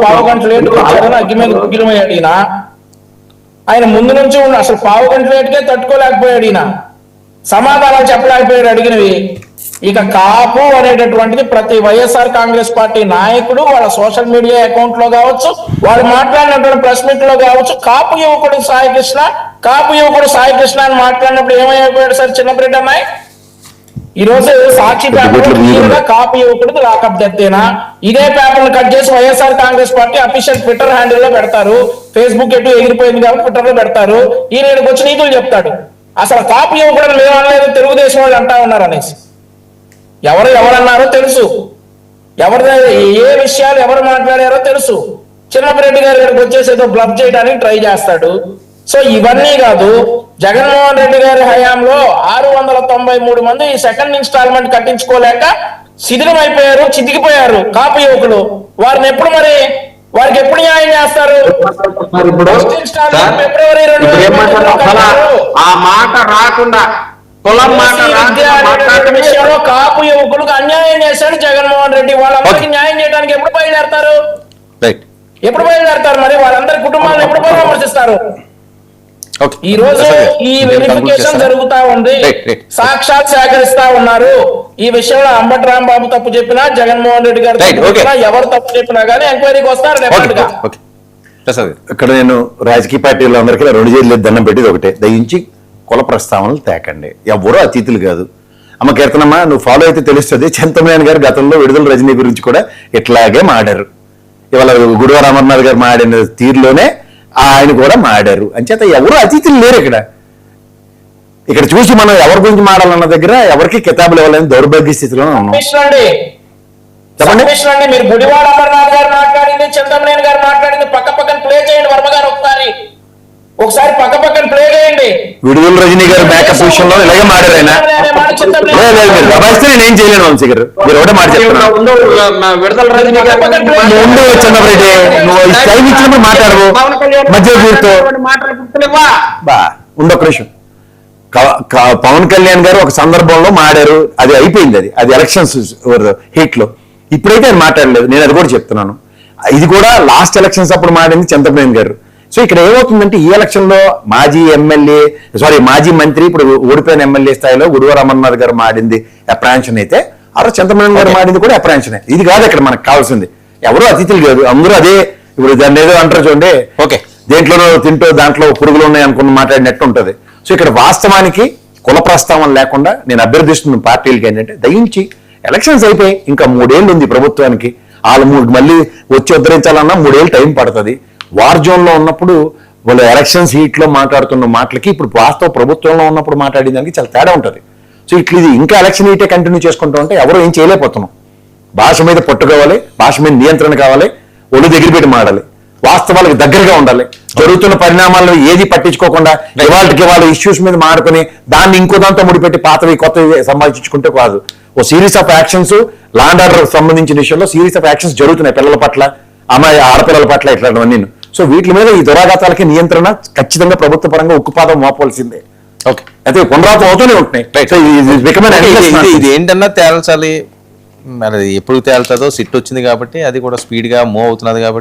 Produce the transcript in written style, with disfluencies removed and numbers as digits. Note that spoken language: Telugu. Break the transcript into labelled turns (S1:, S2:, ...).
S1: పావు గంట లేటుగా వచ్చారని అగ్గి మీద గుగ్గిలమై అడిగినా ఆయన ముందు నుంచి ఉన్న అసలు పావు గంట లేటుకే తట్టుకోలేకపోయాడు. ఈయన సమాధానాలు చెప్పలేకపోయాడు అడిగినవి. ఇక కాపు అనేటటువంటిది ప్రతి వైఎస్ఆర్ కాంగ్రెస్ పార్టీ నాయకుడు వాళ్ళ సోషల్ మీడియా అకౌంట్ లో కావచ్చు, వాళ్ళు మాట్లాడినటువంటి ప్రెస్ మీట్ లో కావచ్చు, కాపు యువకుడు సాయి కృష్ణ అని మాట్లాడినప్పుడు ఏమైపోయాడు సార్ చిన్నపరెడ్డి అమ్మాయి? ఈ రోజు సాక్షి పేపర్ కాపు యువకుడికి లాకప్ డెత్తేనా? ఇదే పేపర్ కట్ చేసి YSR Congress party official Twitter handle లో పెడతారు. ఫేస్బుక్ ఎటు ఎగిరిపోయింది కాబట్టి ట్విట్టర్ లో పెడతారు. ఈయన వచ్చి నీతులు చెప్తాడు. అసలు కాపు యువకుడు మేము అనలేదు, తెలుగుదేశం వాళ్ళు అంటా ఉన్నారు అనేసి. ఎవరన్నారో తెలుసు, ఏ విషయాలు ఎవరు మాట్లాడారో తెలుసు. చిన్నపరెడ్డి గారు ఇక్కడికి వచ్చేసి ఏదో బ్లఫ్ చేయడానికి ట్రై చేస్తాడు. సో ఇవన్నీ కాదు, జగన్మోహన్ రెడ్డి గారి హయాంలో 693 మంది ఈ సెకండ్ ఇన్స్టాల్మెంట్ కట్టించుకోలేక శిథిలం అయిపోయారు, చితికిపోయారు కాపు యువకులు. వారికి ఎప్పుడు న్యాయం చేస్తారు? ఫిబ్రవరి 2020
S2: ఆ మాట రాకుండా
S1: విషయంలో కాపు యువకులకు అన్యాయం చేశాడు జగన్మోహన్ రెడ్డి. వాళ్ళందరికీ న్యాయం చేయడానికి ఎప్పుడు బయలుదేరతారు? మరి వాళ్ళందరి కుటుంబాలను ఎప్పుడు పరామర్శిస్తారు? ఈ రోజు ఈ వెరిఫికేషన్ జరుగుతా ఉంది, సాక్షాత్ సేకరిస్తా ఉన్నారు. ఈ విషయంలో అంబటి రాంబాబు తప్పు చెప్పినా, జగన్మోహన్ రెడ్డి గారు ఎవరు తప్పు చెప్పినా గానీ ఎంక్వైరీకి వస్తారు డెఫినెట్ గా.
S3: ఇక్కడ నేను రాజకీయ పార్టీలో అందరికీ 2 చేతులు దండం పెట్టేది ఒకటే, దయించి కుల ప్రస్తావనలు తేకండి. ఎవరో అతిథులు కాదు. అమ్మ కీర్తనమ్మ, నువ్వు ఫాలో అయితే తెలుస్తుంది. చింతమనేని గారు గతంలో విడుదల రజనీ గురించి కూడా ఇట్లాగే మాడారు. ఇవాళ గుడివార అమర్నాథ్ గారు మాడిన తీరులోనే ఆయన కూడా మాడారు. అంచేత ఎవరు అతిథులు లేరు ఇక్కడ చూసి మనం ఎవరి గురించి మాడాలన్న దగ్గర ఎవరికి కితాబులు ఇవ్వాలని దౌర్భాగ్య స్థితిలో ఉన్నాం.
S1: చెప్పండి, మీరు గుడివాడ అమర్నాథ్ గారు మాట్లాడింది, చింతమనేని గారు మాట్లాడింది పక్కన ప్లే చేయండి. వర్మ గారు ఒకసారి పక్కన ప్లే చేయండి.
S3: విడుదల రజనీ గారు మేకప్ విషయంలో ఇలాగే మాడారు. ఆయన మీరు దబాయిస్తే నేనేం చేయలేను వంశీ గారు. మీరు ఒకటే మాట చెప్తున్నారు. చంద్రరెడ్డి, నువ్వు టైం ఇచ్చినప్పుడు మాట్లాడవు మధ్య వీరితో ఉండొక నిమిషం. పవన్ కళ్యాణ్ గారు ఒక సందర్భంలో మాడారు, అది అయిపోయింది. అది ఎలక్షన్స్ హీట్ లో. ఇప్పుడైతే ఆయన మాట్లాడలేదు. నేను అది కూడా చెప్తున్నాను. ఇది కూడా లాస్ట్ ఎలక్షన్స్ అప్పుడు మాడింది చంద్రబాబు గారు. సో ఇక్కడ ఏమవుతుందంటే ఈ ఎలక్షన్ లో మాజీ మంత్రి, ఇప్పుడు ఓడిపోయిన ఎమ్మెల్యే స్థాయిలో గుడివార అమర్నాథ్ గారు మాడింది అప్రాన్షన్ అయితే, అలా చంద్రబాబు గారు మాడింది కూడా అప్రాన్షనే. ఇది కాదు ఇక్కడ మనకు కావాల్సింది. ఎవరో అతిథులు కాదు, అందరూ అదే. ఇప్పుడు దాన్ని ఏదో అంటారు చూడండి, దేంట్లోనో తింటూ దాంట్లో పురుగులు ఉన్నాయి అనుకున్న మాట్లాడినట్టు ఉంటది. సో ఇక్కడ వాస్తవానికి కుల ప్రస్తావన లేకుండా నేను అభ్యర్థిస్తున్న పార్టీలకి ఏంటంటే, దయించి ఎలక్షన్స్ అయిపోయి ఇంకా 3 ఏళ్ళు ఉంది ప్రభుత్వానికి. వాళ్ళు మళ్ళీ వచ్చి ఉద్ధరించాలన్నా 3 ఏళ్ళు టైం పడుతుంది. వార్ జోన్ లో ఉన్నప్పుడు వాళ్ళు ఎలక్షన్స్ హీట్ లో మాట్లాడుతున్న మాటలకి ఇప్పుడు వాస్తవ ప్రభుత్వంలో ఉన్నప్పుడు మాట్లాడిన దానికి చాలా తేడా ఉంటుంది. సో ఇట్లా ఇది ఇంకా ఎలక్షన్ హీటే కంటిన్యూ చేసుకుంటూ ఉంటే ఎవరో ఏం చేయలేకపోతున్నాం. భాష మీద పట్టు కావాలి, భాష మీద నియంత్రణ కావాలి, ఒళ్ళు దగ్గర పెట్టి మాడాలి, వాస్తవాలకు దగ్గరగా ఉండాలి. జరుగుతున్న పరిణామాలను ఏది పట్టించుకోకుండా ఇవాళకి వాళ్ళ ఇష్యూస్ మీద మాడుకుని దాన్ని ఇంకో దాంతో ముడిపెట్టి పాతవి కొత్తవి సంపాదించుకుంటే కాదు. ఓ series of actions, law and order సంబంధించిన విషయంలో సిరీస్ ఆఫ్ యాక్షన్స్ జరుగుతున్నాయి పిల్లల పట్ల, ఆడపిల్లల పట్ల, ఇట్లాంటివన్నీ. సో వీటి మీద ఈ దురాఘాతాలకి నియంత్రణ ఖచ్చితంగా ప్రభుత్వ పరంగా ఉక్కుపాదం మోపవలసిందే. అయితే పునరావృతం అవుతూనే ఉంటున్నాయి.
S4: ఇది ఏంటన్నా తేల్చాలి, మరి ఎప్పుడు తేల్చదో సిట్ వచ్చింది కాబట్టి అది కూడా స్పీడ్ గా మూవ్ అవుతున్నది కాబట్టి